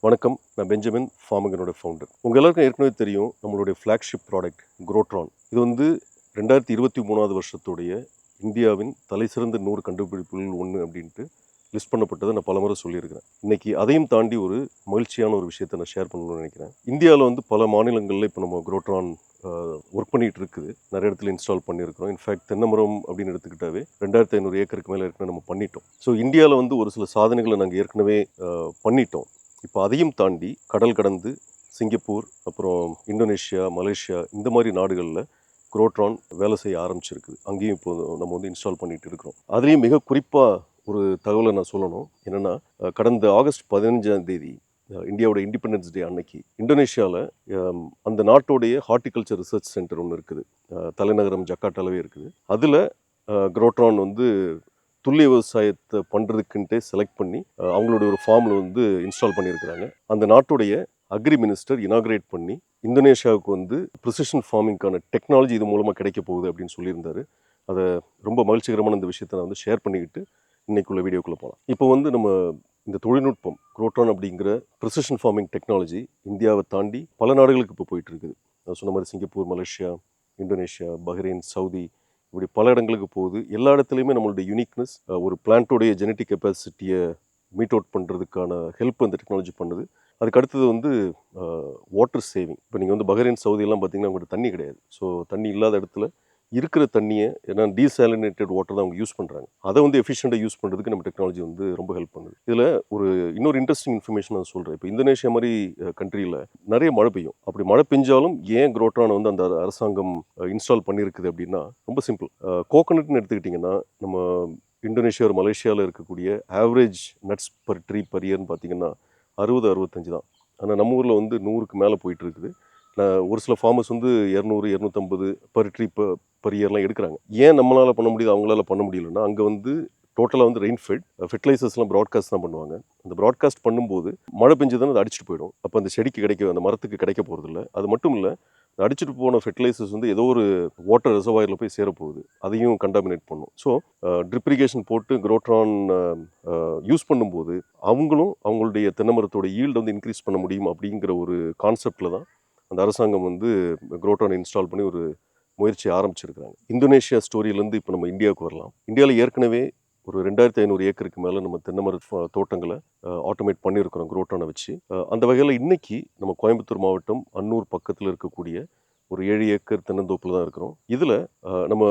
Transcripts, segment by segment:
வணக்கம். நான் Benjamin ஃபார்மிங்கனோட founder. உங்க எல்லாருக்கும் ஏற்கனவே தெரியும் நம்மளுடைய ஃப்ளாக்ஷிப் ப்ராடக்ட் குரோட்ரான். இது வந்து 2023வது வருஷத்துடைய இந்தியாவின் தலைசிறந்த 100 கண்டுபிடிப்புகளில் ஒன்று அப்படின்ட்டு லிஸ்ட் பண்ணப்பட்டதை நான் பலமுறை சொல்லியிருக்கிறேன். இன்னைக்கு அதையும் தாண்டி ஒரு மகிழ்ச்சியான ஒரு விஷயத்தை நான் ஷேர் பண்ணணும்னு நினைக்கிறேன். இந்தியாவில் வந்து பல மாநிலங்களில் இப்போ நம்ம குரோட்ரான் ஒர்க் பண்ணிட்டு இருக்குது. நிறைய இடத்துல இன்ஸ்டால் பண்ணியிருக்கிறோம். இன்ஃபேக்ட் தென்னமரம் அப்படின்னு எடுத்துக்கிட்டாவே 2500 ஏக்கருக்கு மேலே ஏற்கனவே நம்ம பண்ணிட்டோம். ஸோ இந்தியாவில் வந்து ஒரு சில சாதனைகளை நாங்கள் ஏற்கனவே பண்ணிட்டோம். இப்போ அதையும் தாண்டி கடல் கடந்து சிங்கப்பூர், அப்புறம் இந்தோனேஷியா, மலேசியா இந்த மாதிரி நாடுகளில் குரோட்ரான் வேலை செய்ய ஆரம்பிச்சிருக்குது. அங்கேயும் இப்போ நம்ம வந்து இன்ஸ்டால் பண்ணிட்டு இருக்கிறோம். அதுலேயும் மிக குறிப்பாக ஒரு தகவலை நான் சொல்லணும். என்னென்னா, கடந்த ஆகஸ்ட் 15ஆம் தேதி இந்தியாவோட இண்டிபெண்டன்ஸ் டே அன்னைக்கு இந்தோனேஷியாவில் அந்த நாட்டோடைய ஹார்டிகல்ச்சர் ரிசர்ச் சென்டர் ஒன்று இருக்குது. தலைநகரம் ஜக்கார்ட்டாலவே இருக்குது. அதில் குரோட்ரான் வந்து துல்லிய விவசாயத்தை பண்ணுறதுக்குன்ட்டே செலக்ட் பண்ணி அவங்களுடைய ஒரு ஃபார்மில் வந்து இன்ஸ்டால் பண்ணியிருக்கிறாங்க. அந்த நாட்டுடைய அக்ரி மினிஸ்டர் இனாக்ரேட் பண்ணி இந்தோனேஷியாவுக்கு வந்து ப்ரிசிஷன் ஃபார்மிங்கான டெக்னாலஜி இது மூலமாக கிடைக்க போகுது அப்படின்னு சொல்லியிருந்தாரு. அதை ரொம்ப மகிழ்ச்சிகரமான இந்த விஷயத்தை நான் வந்து ஷேர் பண்ணிக்கிட்டு இன்னைக்குள்ள வீடியோக்குள்ளே போகலாம். இப்போ வந்து நம்ம இந்த தொழில்நுட்பம் குரோட்ரான் அப்படிங்கிற ப்ரிசிஷன் ஃபார்மிங் டெக்னாலஜி இந்தியாவை தாண்டி பல நாடுகளுக்கு இப்போ போயிட்டு இருக்குது. நான் சொன்ன மாதிரி Singapore, Malaysia, Indonesia, Bahrain, Saudi, இப்படி பல இடங்களுக்கு போகுது. எல்லா இடத்துலையுமே நம்மளுடைய யூனிக்னஸ், ஒரு பிளான்ட்டோடைய ஜெனட்டிக் கெப்பாசிட்டியை மீட் அவுட் பண்ணுறதுக்கான ஹெல்ப் அந்த டெக்னாலஜி பண்ணுது. அதுக்கு அடுத்தது வந்து வாட்டர் சேவிங். இப்போ நீங்கள் வந்து பஹ்ரைன், சவுதியெல்லாம் பார்த்தீங்கன்னா அவங்கள்ட்ட தண்ணி கிடையாது. ஸோ தண்ணி இல்லாத இடத்துல இருக்கிற தண்ணியை, ஏன்னா டீசாலினேட்டட் வாட்டர் தான் அவங்க யூஸ் பண்ணுறாங்க, அதை வந்து எஃபிஷியண்டாக யூஸ் பண்ணுறதுக்கு நம்ம டெக்னாலஜி வந்து ரொம்ப ஹெல்ப் பண்ணுது. இதில் ஒரு இன்னொரு இன்ட்ரெஸ்டிங் இன்ஃபர்மேஷன் நான் சொல்கிறேன். இப்போ இந்தோனேஷியா மாதிரி கண்ட்ரியில் நிறைய மழை பெய்யும். அப்படி மழை பெஞ்சாலும் ஏன் குரோட்ரான் வந்து அந்த அரசாங்கம் இன்ஸ்டால் பண்ணியிருக்குது அப்படின்னா ரொம்ப சிம்பிள். கோகனட்னு எடுத்துக்கிட்டிங்கன்னா நம்ம இந்தோனேஷியா ஒரு மலேசியாவில் இருக்கக்கூடிய average nuts per tree per இயர்னு பார்த்தீங்கன்னா 60-65 தான். ஆனால் நம்ம ஊரில் வந்து 100க்கு மேலே போயிட்டு இருக்குது. ஒரு சில ஃபார்மர்ஸ் வந்து 200-250 பர் ட்ரீ பர் இயர்லாம் எடுக்கிறாங்க. ஏன் நம்மளால் பண்ண முடியுது அவங்களால பண்ண முடியலன்னா, அங்கே வந்து டோட்டலாக வந்து ரெயின்ஃபெட் ஃபெர்டிலைசர்ஸ்லாம் ப்ராட்காஸ்ட் தான் பண்ணுவாங்க. அந்த ப்ராட்காஸ்ட் பண்ணும்போது மழை பெஞ்சதுன்னா அது அடிச்சுட்டு போயிடும். அப்போ அந்த செடிக்கு கிடைக்க, அந்த மரத்துக்கு கிடைக்க போகிறதில்ல. அது மட்டும் இல்லை, அடிச்சுட்டு போன ஃபெர்டிலைசர்ஸ் வந்து ஏதோ ஒரு வாட்டர் ரிசர்வாயரில் போய் சேரப்போகுது. அதையும் கண்டாமினேட் பண்ணும். ஸோ ட்ரிப் இரிகேஷன் போட்டு குரோட்ரான் யூஸ் பண்ணும்போது அவங்களும் அவங்களுடைய தென்னை மரத்தோட ஈல்டு வந்து இன்க்ரீஸ் பண்ண முடியும் அப்படிங்கிற ஒரு கான்செப்டில் தான் அந்த அரசாங்கம் வந்து குரோட்ரான் இன்ஸ்டால் பண்ணி ஒரு முயற்சி ஆரம்பிச்சிருக்காங்க. இந்தோனேஷியா ஸ்டோரியிலேருந்து இப்போ நம்ம இந்தியாவுக்கு வரலாம். இந்தியாவில் ஏற்கனவே ஒரு 2500 ஏக்கருக்கு மேலே நம்ம தென்னை மர தோட்டங்களை ஆட்டோமேட் பண்ணியிருக்கிறோம் குரோட்ரானை வச்சு. அந்த வகையில் இன்னைக்கு நம்ம கோயம்புத்தூர் மாவட்டம் அன்னூர் பக்கத்தில் இருக்கக்கூடிய ஒரு 7 ஏக்கர் தென்னந்தோப்பில் தான் இருக்கிறோம். இதில் நம்ம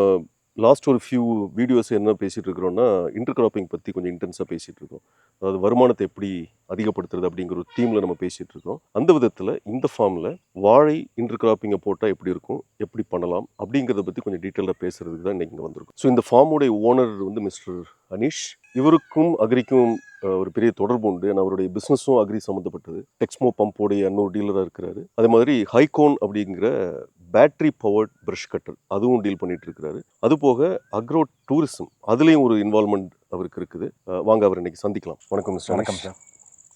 லாஸ்ட் ஒரு ஃபியூ வீடியோஸ் என்ன பேசிகிட்டு இருக்கிறோன்னா, இன்டர் கிராப்பிங் பற்றி கொஞ்சம் இன்டென்ஸாக பேசிகிட்டு இருக்கோம். அதாவது வருமானத்தை எப்படி அதிகப்படுத்துறது அப்படிங்கிற ஒரு தீமில் நம்ம பேசிகிட்டு இருக்கோம். அந்த விதத்தில் இந்த ஃபார்மில் வாழை இன்டர் கிராப்பிங்கை போட்டால் எப்படி இருக்கும், எப்படி பண்ணலாம் அப்படிங்கிறத பற்றி கொஞ்சம் டீட்டெயிலாக பேசுகிறதுக்கு தான் இன்றைக்கி இங்கே வந்திருக்கும். ஸோ இந்த ஃபார்முடைய ஓனர் வந்து மிஸ்டர் அனீஷ். இவருக்கும் அக்ரிக்கும் ஒரு பெரிய தொடர்பு உண்டு. ஏன்னா அவருடைய பிஸ்னஸும் அக்ரி சம்மந்தப்பட்டது. டெக்ஸ்மோ பம்போடைய இன்னொரு டீலராக இருக்கிறாரு. அதே மாதிரி ஹைகோன் அப்படிங்கிற பேட்டரி பவர்ட் ப்ரஷ் கட்டர் அதுவும் டீல் பண்ணிட்டு இருக்கிறாரு. அது போக அக்ரோ டூரிசம் அதுலேயும் ஒரு இன்வால்மெண்ட் அவருக்கு இருக்குது. வாங்க அவர் இன்னைக்கு சந்திக்கலாம். வணக்கம் மிஸ்டர். வணக்கம் சார்.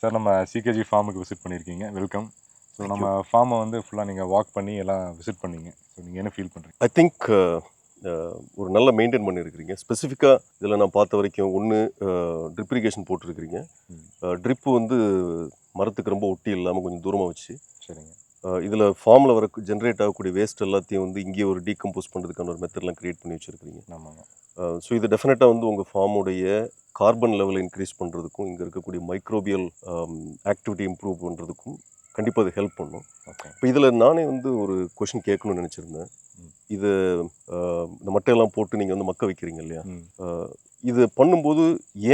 சார் நம்ம சிகேஜி ஃபார்முக்கு விசிட் பண்ணியிருக்கீங்க, வெல்கம். ஸோ நம்ம ஃபார்மை வந்து ஃபுல்லாக நீங்கள் வாக் பண்ணி எல்லாம் விசிட் பண்ணீங்க. ஸோ நீங்கள் என்ன ஃபீல் பண்ணுறீங்க? ஐ திங்க் ஒரு நல்ல மெயின்டைன் பண்ணியிருக்கிறீங்க. ஸ்பெசிஃபிக்காக இதில் நான் பார்த்த வரைக்கும் ஒன்று ட்ரிப் இரிகேஷன் போட்டிருக்கிறீங்க. ட்ரிப்பு வந்து மரத்துக்கு ரொம்ப ஒட்டி இல்லாமல் கொஞ்சம் தூரமாக வச்சு. சரிங்க. இதில் ஃபார்மில் வர ஜென்ரேட் ஆகக்கூடிய வேஸ்ட் எல்லாத்தையும் வந்து இங்கேயே ஒரு டீகம்போஸ் பண்ணுறதுக்கான ஒரு மெத்தட்லாம் க்ரியேட் பண்ணி வச்சுருக்கிறீங்க. ஆமாங்க. ஸோ இது டெஃபினட்டாக வந்து உங்கள் ஃபார்முடைய கார்பன் லெவலை இன்க்ரீஸ் பண்ணுறதுக்கும் இங்கே இருக்கக்கூடிய மைக்ரோபியல் ஆக்டிவிட்டி இம்ப்ரூவ் பண்ணுறதுக்கும் கண்டிப்பாக அது ஹெல்ப் பண்ணும். ஓகே. இப்போ இதில் நானே வந்து ஒரு கொஷின் கேட்கணும்னு நினச்சிருந்தேன். இது இந்த மட்டையெல்லாம் போட்டு நீங்கள் வந்து மக்க வைக்கிறீங்க இல்லையா, இது பண்ணும்போது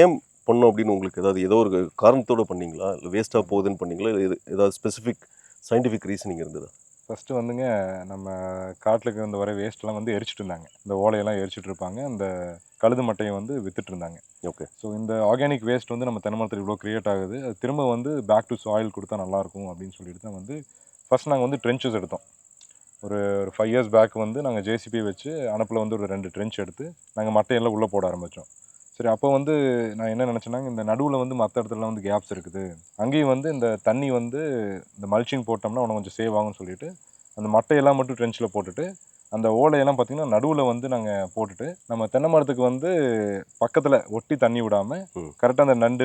ஏன் பண்ணோம் அப்படின்னு உங்களுக்கு ஏதோ ஒரு காரணத்தோடு பண்ணீங்களா, இல்லை வேஸ்ட்டாக போகுதுன்னு பண்ணீங்களா, இல்லை ஏதாவது ஸ்பெசிஃபிக் சயின்டிஃபிக் ரீசனிங் இருந்ததா? ஃபஸ்ட்டு வந்துங்க, நம்ம காட்டில் இருந்து வர வேஸ்ட்லாம் வந்து எரிச்சிட்டு இருந்தாங்க. இந்த ஓலையெல்லாம் எரிச்சிட்டு இருப்பாங்க. அந்த கழுது மட்டையை வந்து வித்துட்டு இருந்தாங்க. ஓகே. ஸோ இந்த ஆர்கானிக் வேஸ்ட் வந்து நம்ம தென்னை மரத்தில் இவ்வளோ க்ரியேட் ஆகுது, அது திரும்ப வந்து பேக் டு சாயில் கொடுத்தா நல்லாயிருக்கும் அப்படின்னு சொல்லிட்டு தான் வந்து ஃபஸ்ட் நாங்கள் வந்து ட்ரென்ச்சஸ் எடுத்தோம். ஒரு 5 இயர்ஸ் பேக் வந்து நாங்கள் ஜேசிபி வச்சு அனுப்பில் வந்து ஒரு 2 ட்ரென்ச் எடுத்து நாங்கள் மட்டையெல்லாம் உள்ளே போட ஆரம்பித்தோம். சரி, அப்போ வந்து நான் என்ன நினச்சேன்னாங்க, இந்த நடுவில் வந்து மற்ற இடத்துலலாம் வந்து கேப்ஸ் இருக்குது, அங்கேயும் வந்து இந்த தண்ணி வந்து இந்த மல்ச்சிங் போட்டோம்னா உனக்கு கொஞ்சம் சேவ் ஆகும்னு சொல்லிட்டு அந்த மட்டையெல்லாம் மட்டும் ட்ரென்ச்சில் போட்டுட்டு அந்த ஓலையெல்லாம் பார்த்தீங்கன்னா நடுவில் வந்து நாங்கள் போட்டுட்டு நம்ம தென்னை மரத்துக்கு வந்து பக்கத்தில் ஒட்டி தண்ணி விடாமல் ம். கரெக்டாக அந்த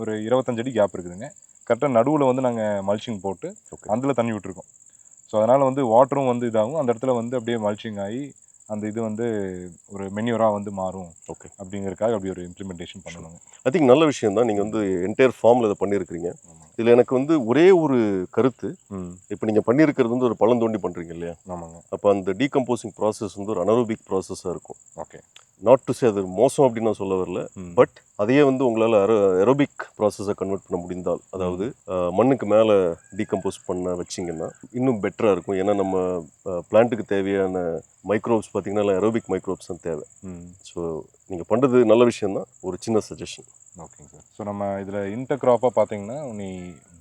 ஒரு 25 அடி கேப் இருக்குதுங்க. கரெக்டாக நடுவில் வந்து நாங்கள் மல்ச்சிங் போட்டு ஓகே. அதில் தண்ணி விட்டுருக்கோம். ஸோ அதனால் வந்து வாட்டரும் வந்து இதாகும். அந்த இடத்துல வந்து அப்படியே மல்ச்சிங் ஆகி அந்த இது வந்து ஒரு மென்யூராக வந்து மாறும் ஓகே. அப்படிங்கிறதுக்காக அப்படி ஒரு இம்ப்ளிமெண்டேஷன் பண்ணணுங்க. ஐ திங்க் நல்ல விஷயம் தான். நீங்கள் வந்து என்டையர் ஃபார்மில் இதை பண்ணியிருக்கிறீங்க. ஆமாங்க. இதில் எனக்கு வந்து ஒரே ஒரு கருத்து, ம். இப்போ நீங்கள் பண்ணியிருக்கிறது வந்து ஒரு பள்ளம் தோண்டி பண்ணுறீங்க இல்லையா? ஆமாங்க. அப்போ அந்த டீகம்போசிங் ப்ராசஸ் வந்து ஒரு அனரோபிக் ப்ராசஸாக இருக்கும். ஓகே. நாட் டு சே அது மோசம் அப்படின்னு நான் சொல்ல வரல. ம். பட் அதையே வந்து உங்களால் ஏரோபிக் ப்ராசஸை கன்வெர்ட் பண்ண முடிந்தால், அதாவது மண்ணுக்கு மேலே டீகம்போஸ் பண்ண வச்சிங்கன்னா இன்னும் பெட்டராக இருக்கும். ஏன்னா நம்ம பிளான்ட்டுக்கு தேவையான மைக்ரோப்ஸ் பார்த்தீங்கன்னா எல்லாம் ஏரோபிக் மைக்ரோப்ஸ் தான் தேவை. ம். ஸோ நீங்கள் பண்ணுறது நல்ல விஷயம் தான். ஒரு சின்ன சஜஷன். ஓகேங்க சார். ஸோ நம்ம இதில் இன்டர்க்ராப்பாக பார்த்தீங்கன்னா நீ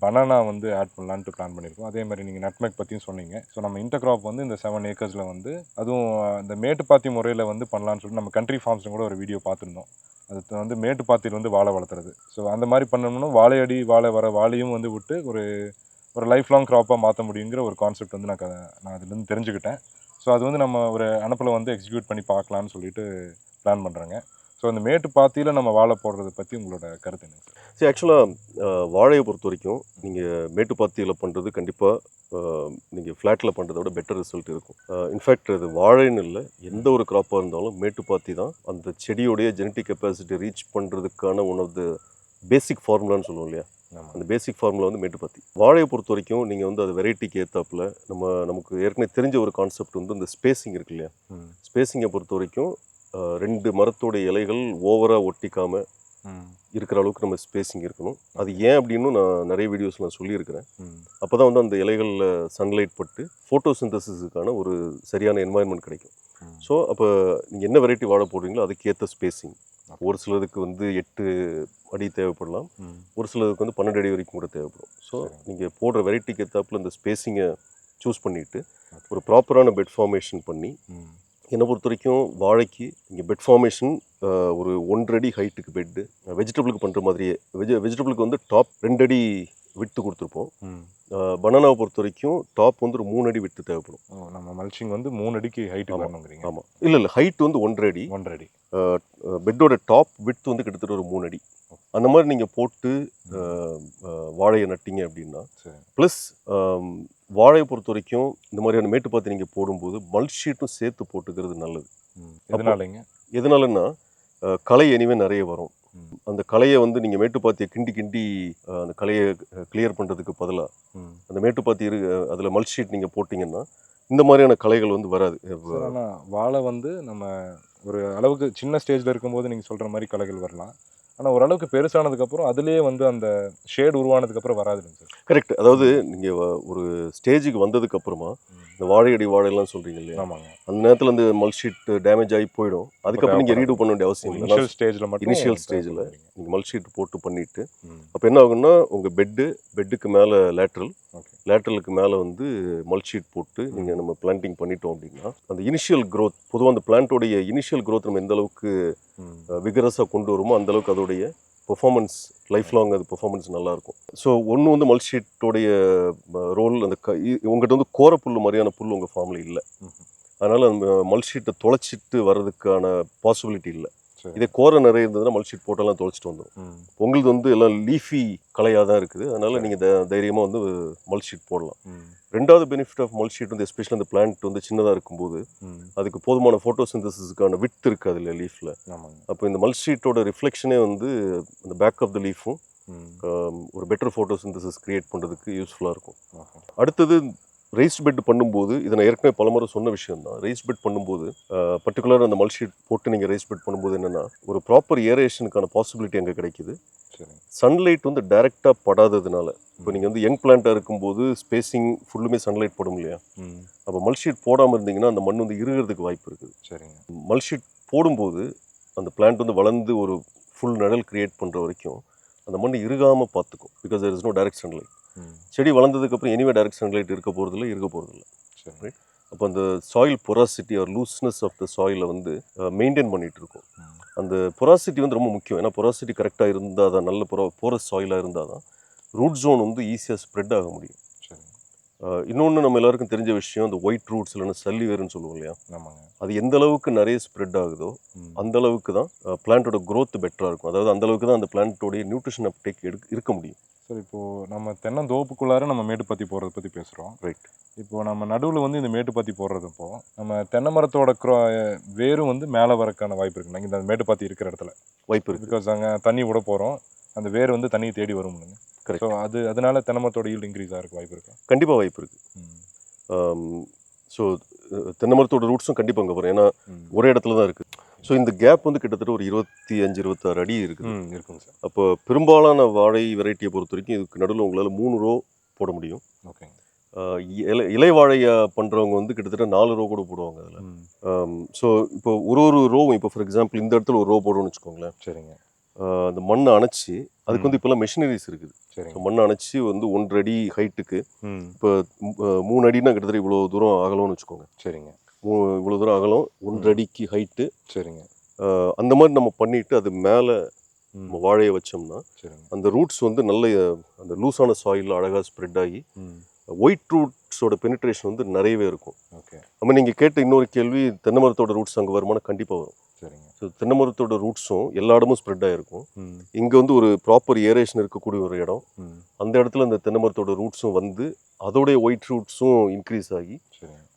பனானா வந்து ஆட் பண்ணலான்ட்டு பிளான் பண்ணியிருக்கோம். அதே மாதிரி நீங்கள் நட்மெக் பற்றியும் சொன்னீங்க. ஸோ நம்ம இன்டர்க்ராப் வந்து இந்த 7 ஏக்கர்ஸில் வந்து அதுவும் இந்த மேட்டுப்பாத்தி முறையில் வந்து பண்ணலான்னு சொல்லிட்டு நம்ம கண்ட்ரி ஃபார்ம்ஸில் கூட ஒரு வீடியோ பார்த்துருந்தோம். அது வந்து மேட்டுப்பாத்தியில் வந்து வாழை வளர்த்துறது. ஸோ அந்த மாதிரி பண்ணணும்னா வாழை வர வாழையும் வந்து விட்டு ஒரு ஒரு லைஃப் லாங் க்ராப்பாக மாற்ற முடியுங்கிற ஒரு கான்செப்ட் வந்து நான் அதுலேருந்து தெரிஞ்சுக்கிட்டேன். ஸோ அது வந்து நம்ம ஒரு அனுப்பில் வந்து எக்ஸிக்யூட் பண்ணி பார்க்கலான்னு சொல்லிட்டு பிளான் பண்ணுறேங்க. ஸோ அந்த மேட்டுப்பாத்தியில் நம்ம வாழை போடுறதை பற்றி உங்களோட கருத்து என்னங்க சார்? சரி, ஆக்சுவலாக வாழையை பொறுத்த வரைக்கும் நீங்கள் மேட்டுப்பாத்தியில் பண்ணுறது கண்டிப்பாக நீங்கள் ஃப்ளாட்டில் பண்ணுறத விட பெட்டர் ரிசல்ட் இருக்கும். இன்ஃபேக்ட் அது வாழைன்னு இல்லை, எந்த ஒரு க்ராப்பாக இருந்தாலும் மேட்டுப்பாத்தி தான் அந்த செடியோடைய ஜெனட்டிக் கெப்பாசிட்டி ரீச் பண்ணுறதுக்கான ஒன் ஆஃப் த பேசிக் ஃபார்முலான்னு சொல்லுவோம் இல்லையா? அந்த பேசிக் ஃபார்முலா வந்து மேட்டுப்பாத்தி. வாழையை பொறுத்த வரைக்கும் நீங்கள் வந்து அது வெரைட்டிக்கு ஏற்றாப்புல நமக்கு ஏற்கனவே தெரிஞ்ச ஒரு கான்செப்ட் வந்து இந்த ஸ்பேசிங் இருக்கு இல்லையா? ஸ்பேசிங்கை பொறுத்த வரைக்கும் 2 மரத்தோடைய இலைகள் ஓவராக ஒட்டிக்காமல் இருக்கிற அளவுக்கு நம்ம ஸ்பேசிங் இருக்கணும். அது ஏன் அப்படின்னு நான் நிறைய வீடியோஸ் நான் சொல்லியிருக்கிறேன். அப்போ தான் வந்து அந்த இலைகளில் சன்லைட் பட்டு ஃபோட்டோசிந்தசிஸுக்கான ஒரு சரியான என்வாயன்மெண்ட் கிடைக்கும். ஸோ அப்போ நீங்கள் என்ன வெரைட்டி வாழை போடுறீங்களோ அதுக்கேற்ற ஸ்பேசிங். ஒரு சிலதுக்கு வந்து 8 அடி தேவைப்படலாம், ஒரு சிலதுக்கு வந்து 12 அடி வரைக்கும் கூட தேவைப்படும். ஸோ நீங்கள் போடுற வெரைட்டிக்கு ஏற்றாப்புல இந்த ஸ்பேசிங்கை சூஸ் பண்ணிவிட்டு ஒரு ப்ராப்பரான பெட் ஃபார்மேஷன் பண்ணி, என்னை பொறுத்த வரைக்கும் வாழைக்கு இங்கே பெட் ஃபார்மேஷன் ஒரு 1.5 அடி ஹைட்டுக்கு பெட்டு, வெஜிடபிளுக்கு பண்ணுற மாதிரியே வெஜிடபிளுக்கு வந்து டாப் 2 அடி விட்டு கொடுத்துருப்போம். பனானாவை பொறுத்த வரைக்கும் டாப் வந்து ஒரு 3 அடி விட்டு தேவைப்படும். நம்ம மல்ச்சிங் வந்து 3 அடிக்கு ஹைட்டு வரணுங்கிறீங்க? ஆமாம். இல்லை ஹைட் வந்து 1.5 அடி. 1.5 அடி. பெட்டோட டாப் விட்த் வந்து கிட்டத்தட்ட ஒரு 3 அடி. அந்த மாதிரி நீங்கள் போட்டு வாழையை நட்டிங்க அப்படின்னா, ப்ளஸ் வாழையை பொறுத்த வரைக்கும் இந்த மாதிரியான மேட்டுப்பாத்தி நீங்கள் போடும்போது மல்ச் ஷீட்டும் சேர்த்து போட்டுக்கிறது நல்லது. எதனாலன்னா களை எனிவே நிறைய வரும். அந்த களையை வந்து நீங்கள் மேட்டுப்பாத்தியை கிண்டி அந்த களையை கிளியர் பண்ணுறதுக்கு பதிலாக அந்த மேட்டுப்பாத்தி அதில் மல்ச் ஷீட் நீங்கள் போட்டிங்கன்னா இந்த மாதிரியான களைகள் வந்து வராது. ஆனால் வாழை வந்து நம்ம ஒரு அளவுக்கு சின்ன ஸ்டேஜில் இருக்கும்போது நீங்கள் சொல்கிற மாதிரி களைகள் வரலாம். ஆனால் ஓரளவுக்கு பெருசானதுக்கப்புறம் அதுலேயே வந்து அந்த ஷேட் உருவானதுக்கப்புறம் வராதுங்க சார்? கரெக்ட். அதாவது நீங்கள் ஒரு ஸ்டேஜுக்கு வந்ததுக்கப்புறமா இந்த வாழையடி வாழைலாம் சொல்கிறீங்க இல்லையா? ஆமாங்க. அந்த நேரத்தில் அந்த மல்ச் ஷீட் டேமேஜ் ஆகி போயிடும். அதுக்கப்புறம் நீங்கள் ரீடூ பண்ண வேண்டிய அவசியம் இல்லை. இனிஷியல் ஸ்டேஜில் நீங்கள் மல்ச் ஷீட் போட்டு பண்ணிவிட்டு அப்போ என்ன ஆகுன்னா உங்கள் பெட்டுக்கு மேலே லேட்ரலுக்கு மேலே வந்து மல்ச் ஷீட் போட்டு நீங்கள் நம்ம பிளான்டிங் பண்ணிட்டோம் அப்படின்னா அந்த இனிஷியல் க்ரோத், பொதுவாக அந்த பிளான்ட்டோடைய இனிஷியல் க்ரோத் நம்ம எந்த அளவுக்கு விகரஸாக கொண்டு வருமோ அந்தளவுக்கு அதோடைய பெர்ஃபார்மன்ஸ் லைஃப் லாங் அது பெர்ஃபார்மன்ஸ் நல்லாயிருக்கும். ஸோ ஒன்று வந்து மல்ச் ஷீட்டோடைய ரோல் அந்த உங்கள்கிட்ட வந்து கோரப்புல் மாதிரியான புல் உங்கள் ஃபார்மில் இல்லை, அதனால் அந்த மல்ச் ஷீட்டை தொலைச்சிட்டு வர்றதுக்கான பாசிபிலிட்டி இல்லை. இதே கோரை நிறைய இருந்ததுன்னா மல்ச் ஷீட் போட்டெல்லாம் தொலைச்சிட்டு வந்துடும். உங்களுக்கு வந்து எல்லாம் லீஃபி கலையாக தான் இருக்குது, அதனால் நீங்கள் தைரியமாக வந்து மல்ச் ஷீட் போடலாம். ரெண்டாவது பெனிஃபிட் ஆஃப் மல்ச் ஷீட் வந்து எஸ்பெஷலி அந்த பிளான்ட் வந்து சின்னதாக இருக்கும்போது அதுக்கு போதுமான ஃபோட்டோசிந்தசிஸ்க்கான விட்த் இருக்காது இல்லை லீஃபில். அப்போ இந்த மல்ச் ஷீட்டோட ரிஃப்ளெக்ஷனே வந்து அந்த பேக் ஆஃப் த லீஃபும் ஒரு பெட்டர் ஃபோட்டோசிந்தசிஸ் கிரியேட் பண்ணுறதுக்கு யூஸ்ஃபுல்லாக இருக்கும். அடுத்தது ரைஸ்ட் பெட் பண்ணும்போது, இதை நான் ஏற்கனவே பலமுறை சொன்ன விஷயம் தான், ரைஸ்ட் பெட் பண்ணும்போது பர்டிகுலராக அந்த மல்ச் ஷீட் போட்டு நீங்கள் ரைஸ்ட் பெட் பண்ணும்போது என்னென்னா ஒரு ப்ராப்பர் ஏரேஷனுக்கான பாசிபிலிட்டி அங்கே கிடைக்குது. சன்லைட் வந்து டைரெக்டாக படாததுனால, இப்போ நீங்கள் வந்து யங் பிளான்ட்டாக இருக்கும்போது ஸ்பேசிங் ஃபுல்லுமே சன்லைட் படும் இல்லையா? அப்போ மல்ச் ஷீட் போடாமல் இருந்தீங்கன்னா அந்த மண் வந்து இறுகிறதுக்கு வாய்ப்பு இருக்குது. சரிங்க. மல்ச் ஷீட் போடும்போது அந்த பிளான்ட் வந்து வளர்ந்து ஒரு ஃபுல் நிழல் கிரியேட் பண்ணுற வரைக்கும் அந்த மண் இறுகாமல் பார்த்துக்கும். Because there is no direct sunlight. செடி வளர்ந்ததுக்கப்புறம் எனிவே டைரக்ட் சன்லைட் இருக்க போகிறதில்ல. ரைட். அப்போ அந்த soil porosity or looseness of the சாயிலை வந்து மெயின்டைன் பண்ணிகிட்டு இருக்கும். அந்த பொராசிட்டி வந்து ரொம்ப முக்கியம். ஏன்னா பொராசிட்டி கரெக்டாக இருந்தால் தான், நல்ல போரஸ் சாயிலாக இருந்தால் தான் ரூட் ஜோன் வந்து ஈஸியாக ஸ்ப்ரெட் ஆக முடியும். இன்னொன்று நம்ம எல்லாருக்கும் தெரிஞ்ச விஷயம், இந்த ஒயிட் ரூட்ஸ் இல்லைன்னா சல்லிவேர்னு சொல்லுவோம் இல்லையா, ஆமாங்க. அது எந்த அளவுக்கு நிறைய ஸ்ப்ரெட் ஆகுதோ அந்த அளவுக்கு தான் பிளான்ட்டோட growth பெட்டராக இருக்கும். அதாவது அந்த அளவுக்கு தான் அந்த பிளான்ட்டோடைய நியூட்ரிஷன் அப்டேக் இருக்க முடியும். சார் இப்போது நம்ம தென்னந்தோப்புக்குள்ளார நம்ம மேட்டுப்பாத்தி போடுறத பற்றி பேசுகிறோம். ரைட். இப்போது நம்ம நடுவில் வந்து இந்த மேட்டுப்பாத்தி போடுறதப்போ நம்ம தென்னை மரத்தோட வேரும் வந்து மேலே வரக்கான வாய்ப்பு இருக்குது. நாங்கள் இந்த மேட்டுப்பாத்தி இருக்கிற இடத்துல வாய்ப்பு இருக்குது. பிகாஸ் அங்கே தண்ணி விட போகிறோம், அந்த வேர் வந்து தண்ணியை தேடி வரும்னுங்க. கரெக்ட். ஸோ அதனால தென்னை மரத்தோட ஈல்டு இன்க்ரீஸ் ஆகிறதுக்கு வாய்ப்பு இருக்கா? கண்டிப்பாக வாய்ப்பு இருக்குது. ஸோ தென்னை மரத்தோட ரூட்ஸும் கண்டிப்பாக அங்கே வரும். ஏன்னா ஒரே இடத்துல தான் இருக்குது. ஸோ இந்த கேப் வந்து கிட்டத்தட்ட ஒரு 25-26 அடி இருக்குது. இருக்குங்க சார். அப்போ பெரும்பாலான வாழை வெரைட்டியை பொறுத்த வரைக்கும் இதுக்கு நடுவில் உங்களால் 3 ரோ போட முடியும். ஓகேங்க. இலை வாழையை பண்ணுறவங்க வந்து கிட்டத்தட்ட 4 ரோ கூட போடுவாங்க அதில். ஸோ இப்போ ஒரு ரோவும், இப்போ ஃபார் எக்ஸாம்பிள் இந்த இடத்துல ஒரு ரோ போடுறோம்னு வச்சுக்கோங்களேன். சரிங்க. அந்த மண்ணை அணைச்சி அதுக்கு வந்து இப்போல்லாம் மெஷினரிஸ் இருக்குது. சரி. மண்ணை அணைச்சி வந்து 1.5 அடி ஹைட்டுக்கு, இப்போ 3 அடினா கிட்டத்தட்ட இவ்வளோ தூரம் அகலம்னு வச்சுக்கோங்க. சரிங்க. இவ்வளோ தூரம் அகலம், 1.5 அடிக்கு ஹைட்டு. சரிங்க. அந்த மாதிரி நம்ம பண்ணிவிட்டு அது மேலே நம்ம வாழையை வச்சோம்னா சரிங்க. அந்த ரூட்ஸ் வந்து நல்ல அந்த லூஸான சாயிலில் அழகாக ஸ்ப்ரெட் ஆகி ஒயிட் ரூட்ஸோட பெனிட்ரேஷன் வந்து நிறையவே இருக்கும். ஓகே. நம்ம நீங்கள் கேட்ட இன்னொரு கேள்வி, தென்னை மரத்தோட ரூட்ஸ் அங்கே வருமானம் கண்டிப்பாக வரும். சரிங்க. ஸோ தென்னை மரத்தோட ரூட்ஸும் எல்லா இடமும் ஸ்ப்ரெட் ஆகிருக்கும். இங்கே வந்து ஒரு ப்ராப்பர் ஏரேஷன் இருக்கக்கூடிய ஒரு இடம். அந்த இடத்துல அந்த தென்னை மரத்தோட ரூட்ஸும் வந்து அதோடைய ஒயிட் ரூட்ஸும் இன்க்ரீஸ் ஆகி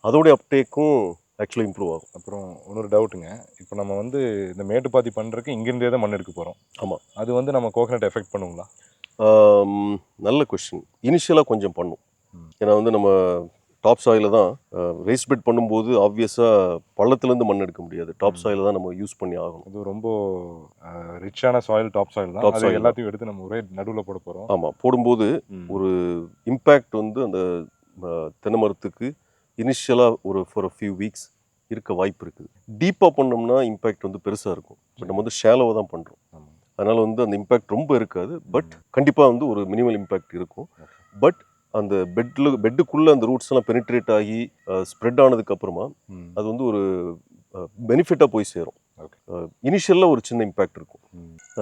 அதோடைய அப்டேக்கும் ஆக்சுவலாக இம்ப்ரூவ் ஆகும். அப்புறம் இன்னொரு டவுட்டுங்க, இப்போ நம்ம வந்து இந்த மேட்டுப்பாத்தி பண்ணுறதுக்கு இங்கேருந்தே தான் மண் எடுக்க போகிறோம். ஆமாம். அது வந்து நம்ம கோகனட் எஃபெக்ட் பண்ணுங்களா? நல்ல கொஷின். இனிஷியலாக கொஞ்சம் பண்ணும். ஏன்னா வந்து நம்ம டாப் சாயிலில் தான் ரேஸ் பெட் பண்ணும்போது ஆப்வியஸாக பள்ளத்துலேருந்து மண் எடுக்க முடியாது. டாப் சாயிலில் தான் நம்ம யூஸ் பண்ணி ஆகணும். அது ரொம்ப ரிச்சான சாயில், டாப் சாயில் தான். அது எல்லாத்தையும் எடுத்து நம்ம ஒரே நடுவில் போட போகிறோம். ஆமாம். போடும்போது ஒரு இம்பேக்ட் வந்து அந்த தென்னை மரத்துக்கு இனிஷியலாக ஃபார் அ ஃபியூ வீக்ஸ் இருக்க வாய்ப்பு இருக்குது. டீப்பாக பண்ணோம்னா இம்பேக்ட் வந்து பெருசாக இருக்கும். பட் நம்ம வந்து ஷேலோவாக தான் பண்ணுறோம். அதனால் வந்து அந்த இம்பேக்ட் ரொம்ப இருக்காது. பட் கண்டிப்பாக வந்து ஒரு மினிமல் இம்பேக்ட் இருக்கும். பட் அந்த பெட்டுக்குள்ளே அந்த ரூட்ஸ் எல்லாம் பெனிட்ரேட் ஆகி ஸ்ப்ரெட் ஆனதுக்கப்புறமா அது வந்து ஒரு பெனிஃபிட்டாக போய் சேரும். இனிஷியலாக ஒரு சின்ன இம்பேக்ட் இருக்கும்.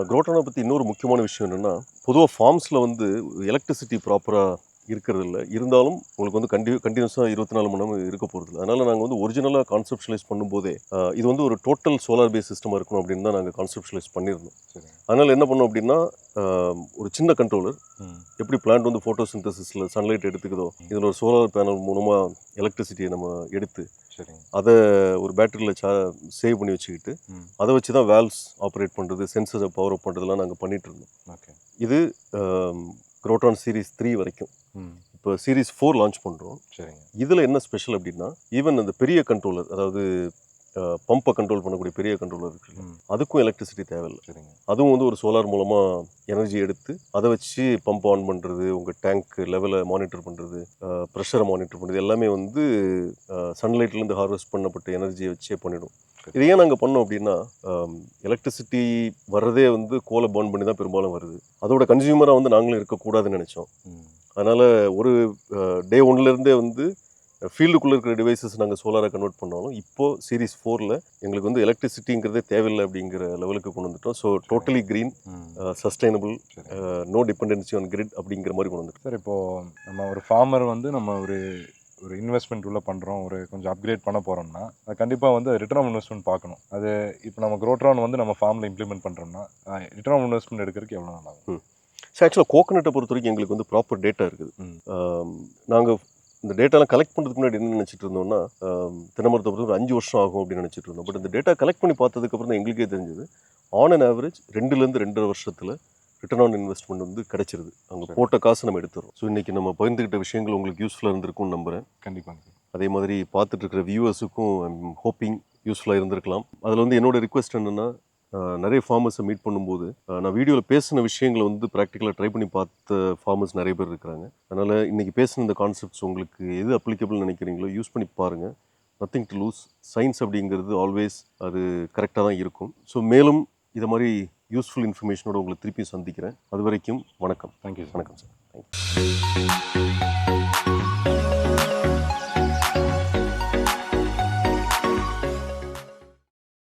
குரோட்டானை பற்றி இன்னொரு முக்கியமான விஷயம் என்னென்னா, பொதுவாக ஃபார்ம்ஸில் வந்து எலக்ட்ரிசிட்டி ப்ராப்பராக இருக்கிறது இல்லை. இருந்தாலும் உங்களுக்கு வந்து கண்டினியூஸாக 24 மணி நேரம் இருக்க போகிறது இல்லை. அதனால் நாங்கள் வந்து ஒரிஜினலாக கான்செப்ஷுவலைஸ் பண்ணும்போதே இது வந்து ஒரு டோட்டல் சோலார் பேஸ் சிஸ்டமாக இருக்கணும் அப்படின்னு தான் நாங்கள் கான்செப்ஷுவலைஸ் பண்ணியிருந்தோம். அதனால் என்ன பண்ணோம் அப்படின்னா, ஒரு சின்ன கண்ட்ரோலர் எப்படி பிளான்ட் வந்து ஃபோட்டோசிந்தசிஸில் சன்லைட் எடுத்துக்குதோ, இதில் ஒரு சோலார் பேனல் மூலமாக எலக்ட்ரிசிட்டியை நம்ம எடுத்து அதை ஒரு பேட்டரியில் சேவ் பண்ணி வச்சுக்கிட்டு அதை வச்சு தான் வேல்வ்ஸ் ஆப்ரேட் பண்ணுறது, சென்சரை பவர் அப் பண்ணுறதுலாம் நாங்கள் பண்ணிகிட்டு இருந்தோம். இது குரோட்டான் சீரீஸ் 3 வரைக்கும். இப்போ சீரீஸ் 4 லான்ச் பண்ணுறோம். இதில் என்ன ஸ்பெஷல் அப்படின்னா, ஈவன் அந்த பெரிய கண்ட்ரோலர், அதாவது பம்பை கண்ட்ரோல் பண்ணக்கூடிய பெரிய கண்ட்ரோலர் இருக்குது, அதுக்கும் எலக்ட்ரிசிட்டி தேவையில்லை. அதுவும் வந்து ஒரு சோலார் மூலமாக எனர்ஜி எடுத்து அதை வச்சு பம்ப் ஆன் பண்ணுறது, உங்கள் டேங்க் லெவலை மானிட்டர் பண்ணுறது, ப்ரெஷரை மானிட்டர் பண்ணுறது எல்லாமே வந்து சன்லைட்லேருந்து ஹார்வெஸ்ட் பண்ணப்பட்ட எனர்ஜியை வச்சே பண்ணிடும். இது ஏன் நாங்கள் பண்ணோம் அப்படின்னா, எலக்ட்ரிசிட்டி வர்றதே வந்து கோலை பர்ன் பண்ணி தான் பெரும்பாலும் வருது. அதோட கன்சியூமராக வந்து நாங்களும் இருக்கக்கூடாதுன்னு நினச்சோம். அதனால் ஒரு டே 1லேருந்தே வந்து ஃபீல்டுக்குள்ளே இருக்கிற டிவைசஸ் நாங்கள் சோலாராக கன்வெர்ட் பண்ணாலும் இப்போது சீரீஸ் 4ல் எங்களுக்கு வந்து எலக்ட்ரிசிட்டிங்கிறதே தேவையில்லை அப்படிங்கிற லெவலுக்கு கொண்டு வந்துட்டோம். So totally green, sustainable, no dependency on grid அப்படிங்கிற மாதிரி கொண்டு வந்துட்டோம். சார், இப்போது நம்ம ஒரு ஃபார்மர் வந்து நம்ம ஒரு இன்வெஸ்ட்மெண்ட் உள்ள பண்ணுறோம், ஒரு கொஞ்சம் அப்கிரேட் பண்ண போகிறோம்னா அது கண்டிப்பாக வந்து ரிட்டர்ன் ஆஃப் இன்வெஸ்ட்மெண்ட் பார்க்கணும். அது இப்போ நம்ம குரோட்ரான் வந்து நம்ம ஃபார்மில் இம்ப்ளிமெண்ட் பண்ணுறோம்னா ரிட்டர்ன் ஆஃப் இன்வெஸ்ட்மெண்ட் எடுக்கிறதுக்கு எவ்வளோ நாளாகும்? ஸோ ஆக்சுவலாக கோகனட்டை பொறுத்த வரைக்கும் எங்களுக்கு வந்து ப்ராப்பர் டேட்டா இருக்குது. நாங்கள் இந்த டேட்டாலாம் கலெக்ட் பண்ணுறதுக்கு முன்னாடி என்ன நினச்சிட்டு இருந்தோம்னா, தென்னை மரத்தை பொறுத்த ஒரு 5 வருஷம் ஆகும் அப்படின்னு நினச்சிட்டு இருந்தோம். பட் இந்த டேட்டா கலெக்ட் பண்ணி பார்த்ததுக்கப்புறம் தான் எங்களுக்கே தெரிஞ்சது, ஆன் அன் ஆவரேஜ் 2லேருந்து 2.5 வருஷத்தில் ரிட்டர்ன் ஆன் இன்வெஸ்ட்மெண்ட் வந்து கிடச்சிருது. அவங்க போட்ட காசு நம்ம எடுத்துறோம். ஸோ இன்றைக்கி நம்ம பகிர்ந்துக்கிட்ட விஷயங்கள் உங்களுக்கு யூஸ்ஃபுல்லாக இருந்திருக்கும்னு நம்புகிறேன். கண்டிப்பாக. அதே மாதிரி பார்த்துட்டு இருக்கிற வியூவர்ஸுக்கும் ஐம் ஹோப்பிங் யூஸ்ஃபுல்லாக இருந்திருக்கலாம். அதில் வந்து என்னோடய ரிக்வெஸ்ட் என்னென்னா, நிறைய ஃபார்மர்ஸை மீட் பண்ணும்போது நான் வீடியோவில் பேசின விஷயங்களை வந்து ப்ராக்டிக்கலாக ட்ரை பண்ணி பார்த்த ஃபார்மர்ஸ் நிறைய பேர் இருக்கிறாங்க. அதனால் இன்றைக்கி பேசின இந்த கான்செப்ட்ஸ் உங்களுக்கு எது அப்ளிகபிள் நினைக்கிறீங்களோ யூஸ் பண்ணி பாருங்கள். Nothing to lose. சயின்ஸ் அப்படிங்கிறது ஆல்வேஸ் அது கரெக்டாக தான் இருக்கும். ஸோ மேலும் இதை மாதிரி யூஸ்ஃபுல் இன்ஃபர்மேஷனோட உங்களை திருப்பி சந்திக்கிறேன். அது வரைக்கும் வணக்கம். தேங்க்யூ. வணக்கம் சார். தேங்க்யூ.